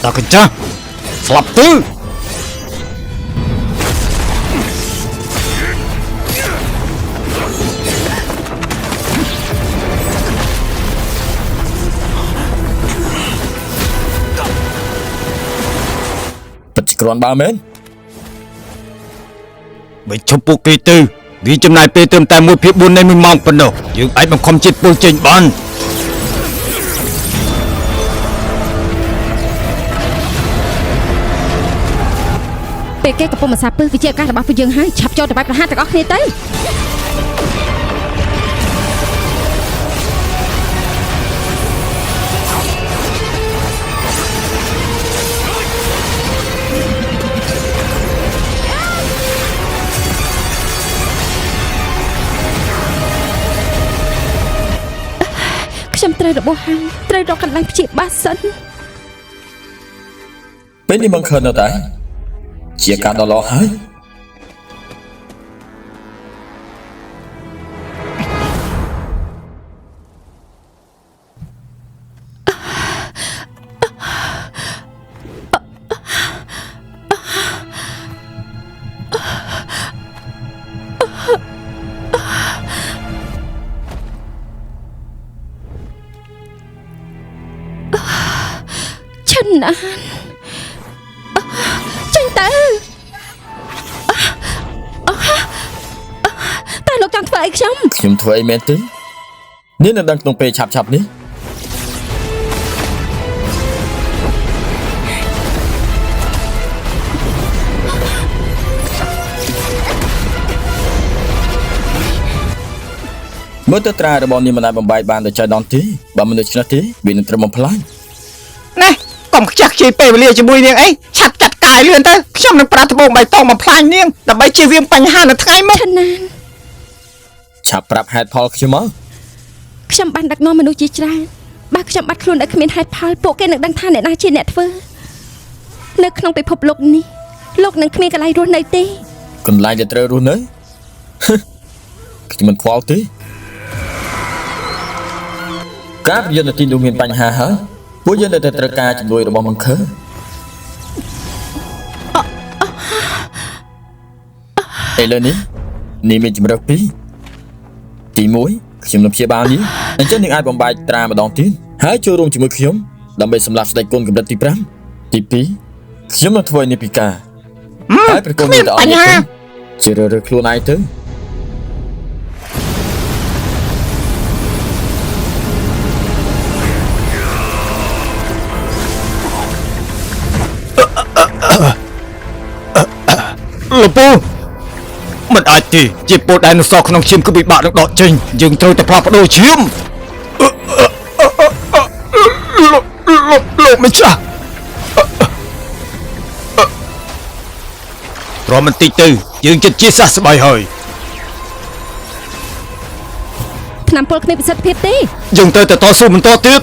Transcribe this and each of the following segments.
ដល់កញ្ចាស់ស្លាប់ទៅពិតជាគ្រាន់បើមែនបើឈប់ពួកគេទៅវាចំណាយពេលត្រឹមតែ 1/4 នៃ1ម៉ោងប៉ុណ្ណោះយើងអាចបង្ខំចិត្តពលចេញបានពេលគេកំពុងមកសាពើវិជាការរបស់ពួកយើងហើយឆាប់ចូលទៅបែបប្រហារទាំងអស់គ្នាទៅខ្ញុំត្រូវរបួសហើយត្រូវរកកន្លែងព្យាបាលសិនពេលនេះមិនឃើញនៅតែជាការដ៏ល្អហើយឈិនណាស់ចេញទៅតែលោកចង់ធ្វើអីខ្ញុំធ្វើអីមែនទេនេះនៅដឹងក្នុងពេលឆាប់នេះមើលទៅត្រារបស់នេះមិនអាចបំបែកបានដោយចៃដន្យទេបើមនុស្សឆ្នះទេវានឹងត្រូវបំផ្លាញណែកុំខ្ជះខ្ជាយពេលវេលាជាមួយនាងអីឆាប់ចាត់ការឲ្យលឿនទៅខ្ញុំនឹងប្រាថ្នាបៃតងបំផ្លាញនាងដើម្បីជៀសវាងបញ្ហានៅថ្ងៃមុខឈិនណានឆាប់ប្រាប់ហេតុផលខ្ញុំមកខ្ញុំបានដឹកនាំមនុស្សជាច្រើនបើខ្ញុំបាត់ខ្លួនដោយគ្មានហេតុផលពួកគេនឹងដឹងថាអ្នកណាជាអ្នកធ្វើនៅក្នុងពិភពលោកនេះលោកនឹងគ្មានកន្លែងរស់នៅទេកន្លែងដែលត្រូវរស់នៅខ្ញុំមិនខ្វល់ទេការយន្តទីនោះមានបញ្ហាហើយពួកយើងនៅតែត្រូវការជំនួយរបស់បង្ខើឥឡូវនេះមានជំរើសពីរទី1ខ្ញុំនឹងព្យាបាលនេះអញ្ចឹងនឹងអាចបំបែកត្រាម្ដងទៀតហើយចូលរួមជាមួយខ្ញុំដើម្បីសម្លាប់ស្ដេចគុណកម្រិតទី5ទី2ខ្ញុំនឹងធ្វើនេះពីការហើយប្រកបមានតែអស់នេះជឿរើខ្លួនឯងទៅលពូមិនអាចទេជាពលដែលនៅសល់ក្នុងឈាមគឺពិបាកនឹងដកចេញយើងត្រូវតែផ្លាស់ប្ដូរឈាមលោកម្ចាស់រំបន្តិចទៅយើងចិត្តជាសះស្បើយហើយថ្នាំពុលគ្មានប្រសិទ្ធភាពទេយើងត្រូវតែតស៊ូបន្តទៀត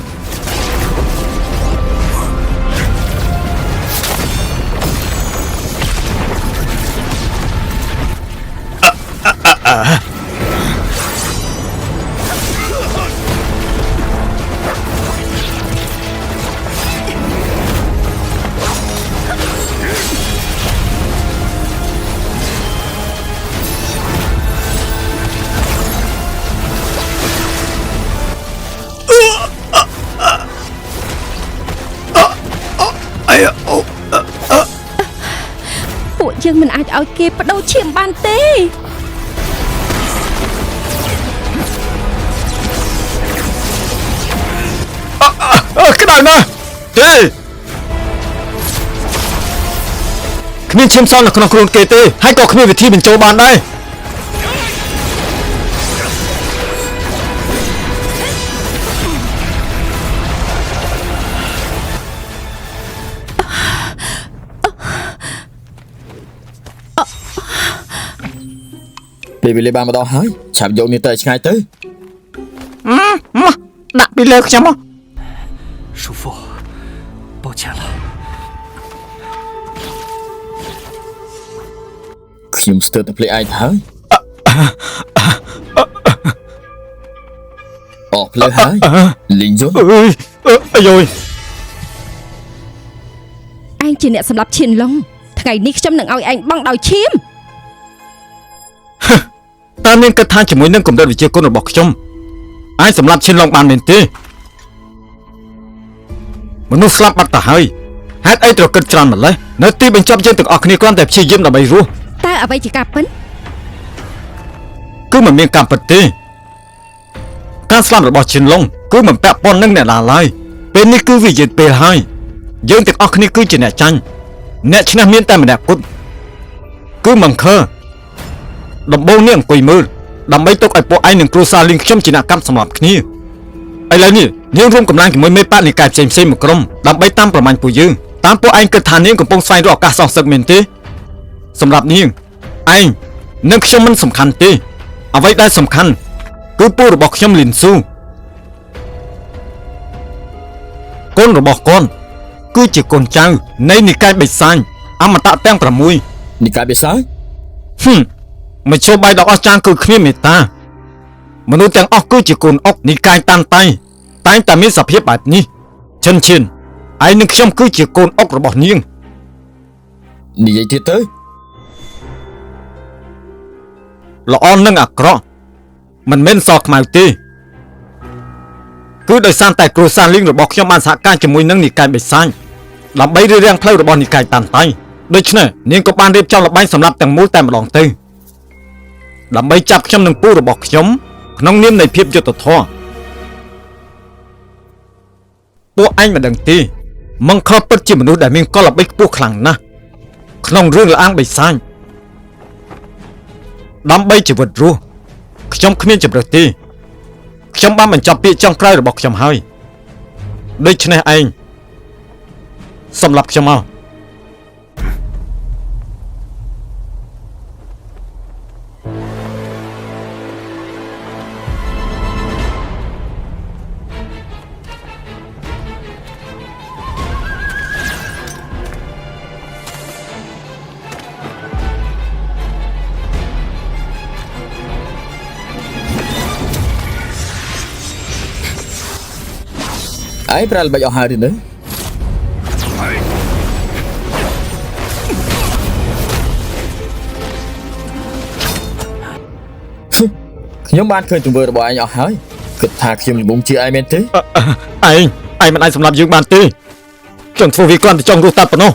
ពួកយើងមិនអាចឲ្យគេបដូរឈាមបានទេក្តៅណាស់ទេគ្មានឈាមសល់នៅក្នុងខ្លួនគេទេហើយក៏គ្មានវិធីបញ្ចូលបានដែរពេលវេលាបានមកដល់ហើយឆាប់យកនេះទៅឆ្ងាយទៅដាក់ពីលើខ្ញុំមក叔父抱歉了ខ្ញុំស្ទើរតែភ្លេចឯងហើយអស់ភ្លើហើយលីងយន្តអាយ ជាអ្នកសម្លាប់ឈៀនឡុងថ្ងៃនេះខ្ញុំនឹងឲ្យឯងបង់ដោយឈាម តើមានគិតថាជាមួយនឹងកម្រិតវិជាគុណរបស់ខ្ញុំអាចសម្រាប់ឈិនឡុងបានមែនទេមនុស្សស្លាប់បាត់ទៅហើយហេតុអីត្រូវគិតច្រើនម្ល៉េះនៅទីបញ្ចប់យើងទាំងអស់គ្នាគ្រាន់តែព្យាយាមដើម្បីរស់ តើអ្វីជាការពិត គឺមិនមានការពិតទេការស្លាប់របស់ឈិនឡុងគឺមិនពាក់ព័ន្ធនឹងអ្នកណាឡើយពេលនេះគឺវាយឺតពេលហើយយើងទាំងអស់គ្នាគឺជាអ្នកចាញ់អ្នកឈ្នះមានតែម្នាក់គត់គឺមិនខើដំបូងនេះអង្គុយមើលដើម្បីទុកឲ្យពួកឯងនឹងគ្រួសារលីងខ្ញុំជាអ្នកកម្មសម្រាប់គ្នាឥឡូវនេះនាងរួមកម្លាំងជាមួយមេបកនិកាយផ្សេងៗមួយក្រុមដើម្បីតាមប្រមាញ់ពួកយើងតាមពួកឯងគិតថានាងកំពុងស្វែងរកឱកាសសងសឹកមែនទេសម្រាប់នាងឯងនិងខ្ញុំមិនសំខាន់ទេអ្វីដែលសំខាន់គឺពូរបស់ខ្ញុំលីនស៊ូកូនរបស់កូនគឺជាកូនចៅនៃនិកាយបិសាចអមតៈទាំង6 និកាយបិសាច មជ្ឈបាយដ៏អស្ចារ្យគឺគ្មានមេត្តាមនុស្សទាំងអស់គឺជាកូនអុកនិកាយតាន់តៃតែងតែមានសភាពបែបនេះឈិនឯងនិងខ្ញុំគឺជាកូនអុករបស់នាង និយាយទៀតទៅ ល្អនិងអាក្រក់មិនមែនសខ្មៅទេគឺដោយសារតែគ្រួសារលីងរបស់ខ្ញុំបានសហការជាមួយនឹងនិកាយបិសាចដើម្បីរារាំងផ្លូវរបស់និកាយតាន់តៃដូច្នេះនាងក៏បានរៀបចំល្បែងសម្រាប់ទាំងមូលតែម្ដងទៅដើម្បីចាប់ខ្ញុំនិងពូរបស់ខ្ញុំក្នុងនាមនៃភាពយុត្តិធម៌ពួកឯងមិនដឹងទេមង្ខពិតជាមនុស្សដែលមានកលល្បិចខ្ពស់ខ្លាំងណាស់ក្នុងរឿងលអាងបិសាចដើម្បីជីវិតរស់ខ្ញុំគ្មានជម្រើសទេខ្ញុំបានបញ្ចប់ពាក្យចុងក្រោយរបស់ខ្ញុំហើយដូច្នេះឯងសម្រាប់ខ្ញុំមក ឯងប្រើល្បិចអស់ហើយឬនៅខ្ញុំបានឃើញទង្វើរបស់ឯងអស់ហើយគិតថាខ្ញុំល្ងងជាឯងមែនទេ ឯងមិនអាចសម្លាប់យើងបានទេខ្ញុំធ្វើវាគ្រាន់តែចង់រស់តែប៉ុណ្ណោះ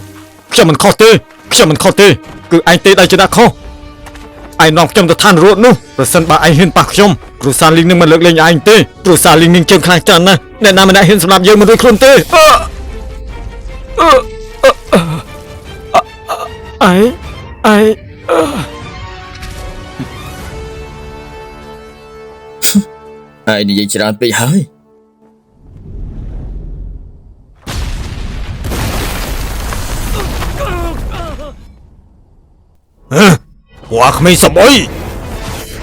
ខ្ញុំមិនខុសទេគឺឯងទេដែលជាអ្នកខុសឯងនាំខ្ញុំទៅឋានរត់នោះប្រសិនបើឯងហ៊ានប៉ះខ្ញុំគ្រូសាលីងនឹងមិនលើកលែងឯងទេគ្រូសាលីងនឹងជើងខ្លាំងចាស់ណាស់អ្នកណាម្នាក់ហ៊ានសម្លាប់យើងមិនរួចខ្លួនទេឯងនិយាយច្រើនពេកហើយ វ៉ាក្មេងសបុយ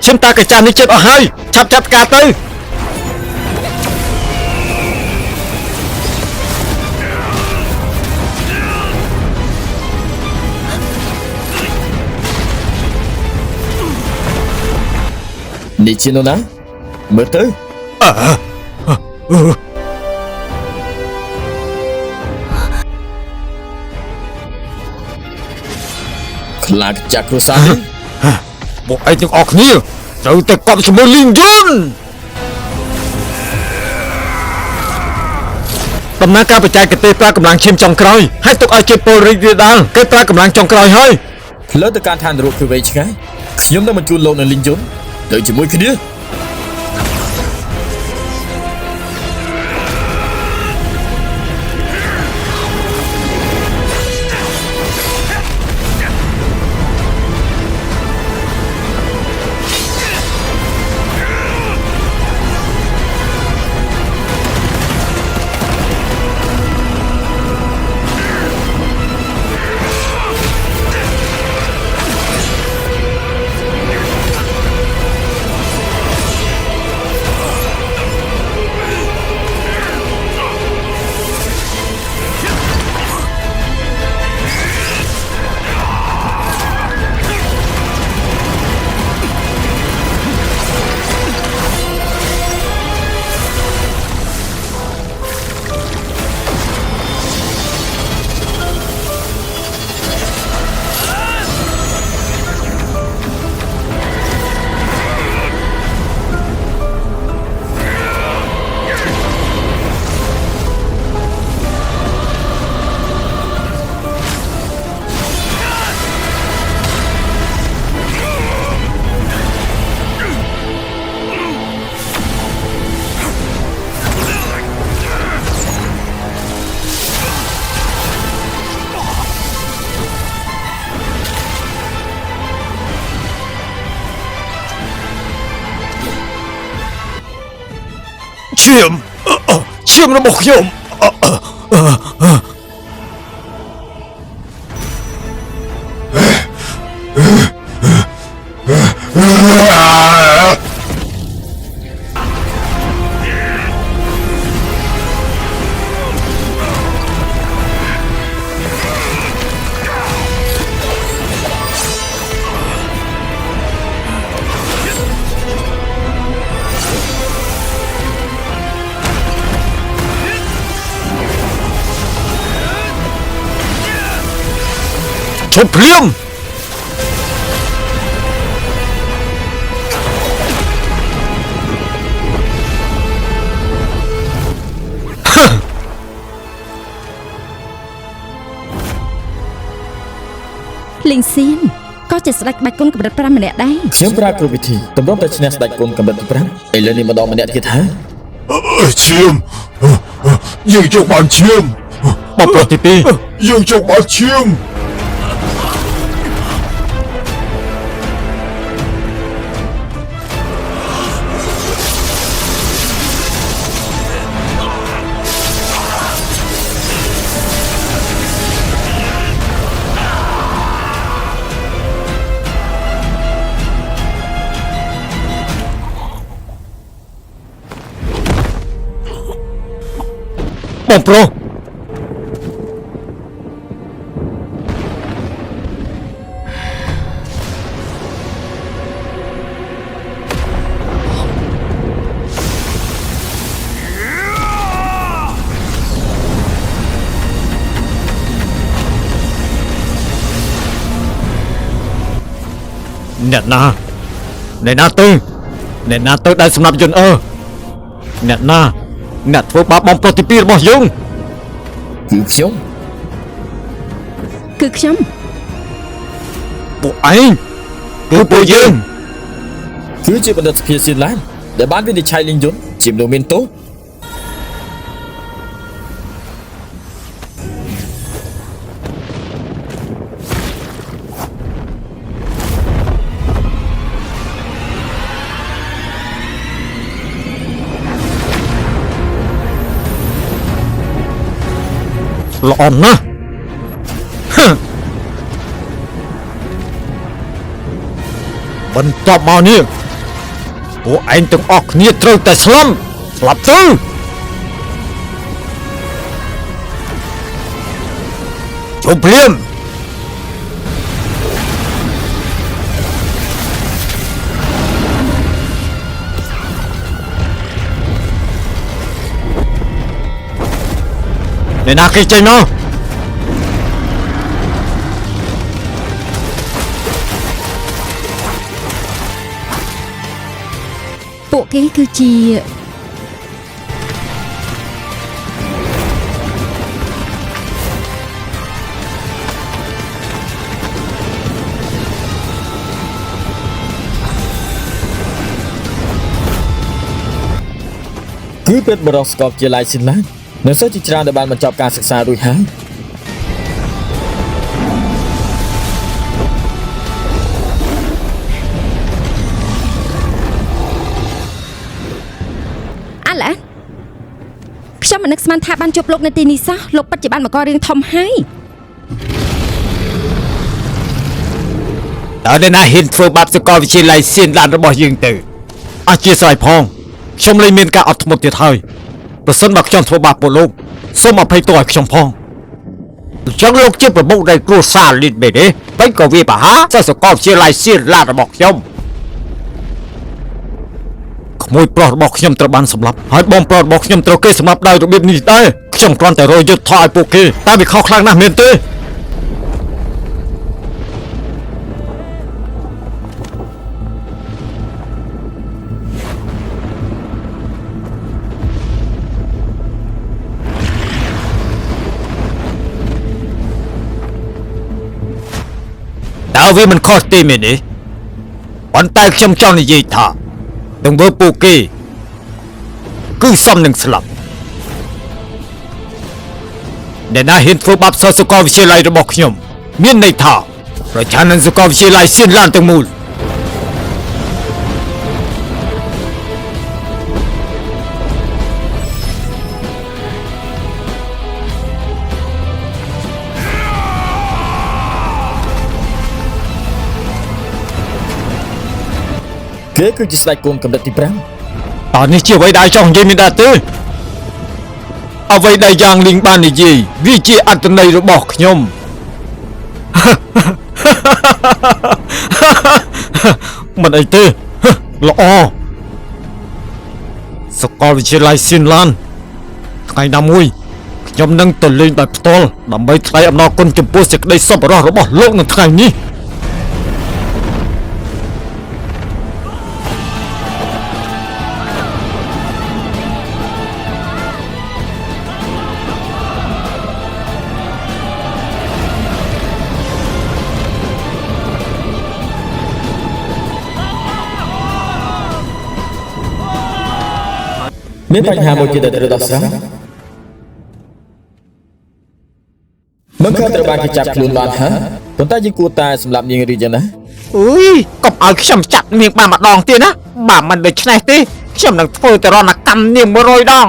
ឈិនតាកាចាស់នេះចិត្តអស់ហើយឆាប់ចាត់ការទៅនេះជានោះណាមើលទៅខ្លាចចាក់គ្រួសារនេះ ពួកឯងទាំងអស់គ្នាត្រូវតែកត់ជាមួយលីងយុនដំណើរការបច្ចេកទេសប្រើកម្លាំងឈាមចុងក្រោយហើយទុកឲ្យជាពលរីករាលដាលគេប្រើកម្លាំងចុងក្រោយហើយ ផ្លូវទៅកាន់ឋាននរកគឺវែងឆ្ងាយខ្ញុំនឹងបញ្ជូនលោកនៅលីងយុនទៅជាមួយគ្នា ឈាមឈាមរបស់ខ្ញុំ ឈប់ភ្លាម លីងសៀនក៏ជាស្ដេចក្បាច់គុណកម្រិត5ម្នាក់ដែរ ខ្ញុំប្រើគ្រប់វិធីតម្រុំតែឈ្នះស្ដេចគុណកម្រិតទី5ឥឡូវនេះម្ដងម្នាក់ទៀតហើយ ឈាមយើងចង់បានឈាម បងប្រុសទី យើងចង់បានឈាម បងប្រុស អ្នកណាទៅដែលសម្រាប់យន្តអ្នកណាអ្នកធ្វើបាបបងប្រុសទី2របស់យើង គឺខ្ញុំ គឺខ្ញុំ ពួកឯងគឺពួកយើង គឺជាបណ្ឌិតសភាសៀនឡានដែលបានវិនិច្ឆ័យលីងយុនជាមនុស្សមានទោស ល្អណាស់បន្ទាប់មកនេះពួកឯងទាំងអស់គ្នាត្រូវតែស្លាប់ទៅជុំភ្លាមអ្នកណាគេចេញមក ពួកគេគឺជា គឺពេទ្យបរិសុទ្ធស្កបជាឡាយសៀនឡាននៅសិស្សជាច្រើនដែលបានបញ្ចប់ការសិក្សារួចហើយ អាឡាខ្ញុំមិននឹកស្មានថាបានជួបលោកនៅទីនេះសោះលោកពិតជាបានមកករឿងធំហើយ តើអ្នកណាហ៊ានធ្វើបាបសកលវិទ្យាល័យសៀនឡានរបស់យើងទៅអធិស្ឋានផងខ្ញុំលែងមានការអត់ធ្មត់ទៀតហើយប្រសិនបើខ្ញុំធ្វើបាបពួកលោកសូមអភ័យទោសឲ្យខ្ញុំផងអញ្ចឹងលោកជាប្រមុខនៃគ្រួសារលីនបេទេបែរក៏វាបហាសិស្សសកលវិទ្យាល័យសៀនឡានរបស់ខ្ញុំក្មួយប្រុសរបស់ខ្ញុំត្រូវបានសម្លាប់ហើយបងប្រុសរបស់ខ្ញុំត្រូវគេសម្លាប់ដោយរបៀបនេះដែរខ្ញុំគ្រាន់តែរយយុទ្ធថយឲ្យពួកគេតែវាខុសខ្លាំងណាស់មែនទេ តើវាមិនខុសទេមែនទេប៉ុន្តែខ្ញុំចង់និយាយថាទង្វើពួកគេគឺសមនឹងស្លាប់អ្នកណាហ៊ានធ្វើបាបសិស្សសាកលវិទ្យាល័យរបស់ខ្ញុំមានន័យថាប្រឆាំងនឹងសាកលវិទ្យាល័យសៀនឡានទាំងមូល ប គេគឺជាស្ដេចកូនកម្រិតទី ตอนนี้ជាអ្វីដែលចង់និយាយមានដែរទេអ្វីដែលយ៉ាងលីងបាននិយាយវាជាអត្តន័យរបស់ខ្ញុំ មិនអីទេ ល្អសកលវិទ្យាល័យស៊ីនឡានថ្ងៃណាមួយខ្ញុំនឹងទៅលេងដោយផ្ទាល់ដើម្បីថ្លែងអំណរគុណចំពោះសេចក្តីសប្បុរសរបស់លោកនៅថ្ងៃនេះ 5មានបញ្ហាមួយទៀតដែលត្រូវដោះស្រាយមិនខំត្រូវបានគេចាប់ខ្លួនបានហើយប៉ុន្តែយើងគួរតែសម្លាប់នាងរីយ៉ាងណា អុយកុំឲ្យខ្ញុំចាប់នាងបានម្ដងទៀតណាបើមិនដូច្នេះទេខ្ញុំនឹងធ្វើទៅរណកម្មនាង100 ដង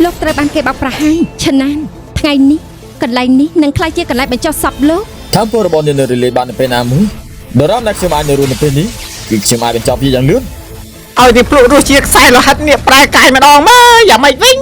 លោកត្រូវបានគេបោកប្រហាញឆាណានថ្ងៃនេះកន្លែងនេះនឹងក្លាយជាកន្លែងបញ្ចុះសពលោក តាមពលរបស់នាងនៅរលាយបាននៅពេលណាមួយដរាបដែលខ្ញុំអាចនៅរស់នៅពេលនេះគឺខ្ញុំអាចបញ្ចប់វាយ៉ាងលឿន ឲ្យទីភ្លុករសជាខ្សែលោហិតនេះប្រែកាយម្ដងមកយ៉ាងម៉េចវិញ